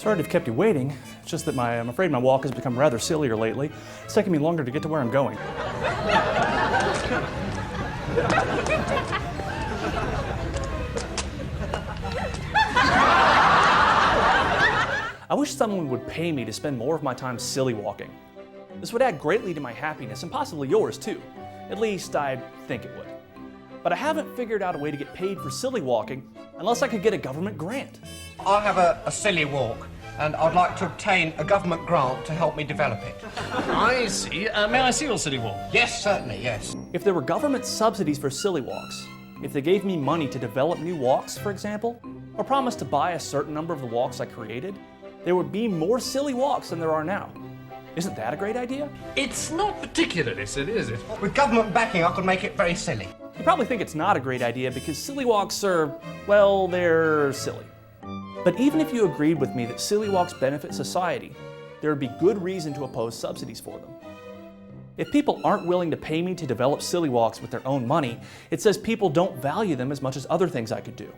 Sorry to have kept you waiting. It's just that I'm afraid my walk has become rather sillier lately. It's taking me longer to get to where I'm going. I wish someone would pay me to spend more of my time silly walking. This would add greatly to my happiness and possibly yours too. At least I think it would. But I haven't figured out a way to get paid for silly walking unless I could get a government grant. I have a silly walk, and I'd like to obtain a government grant to help me develop it. I see. May I see your silly walk? Yes, certainly, yes. If there were government subsidies for silly walks, if they gave me money to develop new walks, for example, or promised to buy a certain number of the walks I created, there would be more silly walks than there are now. Isn't that a great idea? It's not particularly silly, is it? With government backing, I could make it very silly. You probably think it's not a great idea because silly walks are, well, they're silly. But even if you agreed with me that silly walks benefit society, there would be good reason to oppose subsidies for them. If people aren't willing to pay me to develop silly walks with their own money, it says people don't value them as much as other things I could do.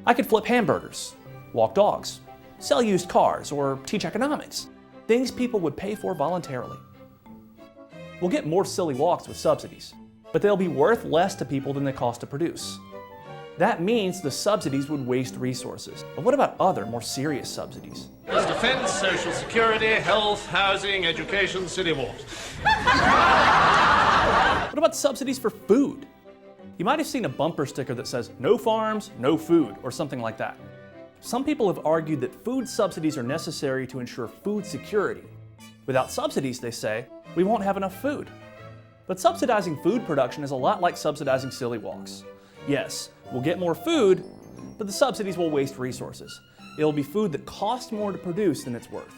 I could flip hamburgers, walk dogs, sell used cars, or teach economics. Things people would pay for voluntarily. We'll get more silly walks with subsidies, but they'll be worth less to people than they cost to produce. That means the subsidies would waste resources. But what about other, more serious subsidies? There's defense, social security, health, housing, education, silly walks. What about subsidies for food? You might have seen a bumper sticker that says, "No farms, no food," or something like that. Some people have argued that food subsidies are necessary to ensure food security. Without subsidies, they say, we won't have enough food. But subsidizing food production is a lot like subsidizing silly walks. Yes, we'll get more food, but the subsidies will waste resources. It'll be food that costs more to produce than it's worth.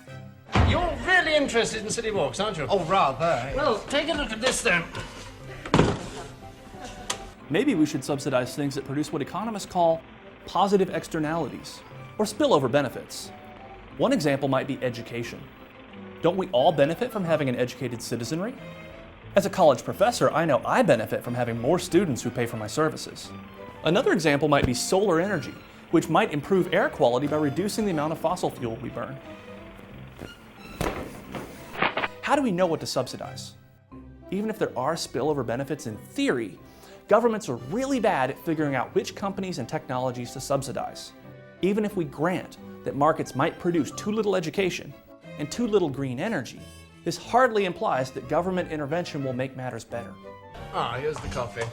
You're really interested in silly walks, aren't you? Oh, rather. Well, take a look at this then. Maybe we should subsidize things that produce what economists call positive externalities, or spillover benefits. One example might be education. Don't we all benefit from having an educated citizenry? As a college professor, I know I benefit from having more students who pay for my services. Another example might be solar energy, which might improve air quality by reducing the amount of fossil fuel we burn. How do we know what to subsidize? Even if there are spillover benefits in theory, governments are really bad at figuring out which companies and technologies to subsidize. Even if we grant that markets might produce too little education and too little green energy, this hardly implies that government intervention will make matters better. Ah, here's the coffee.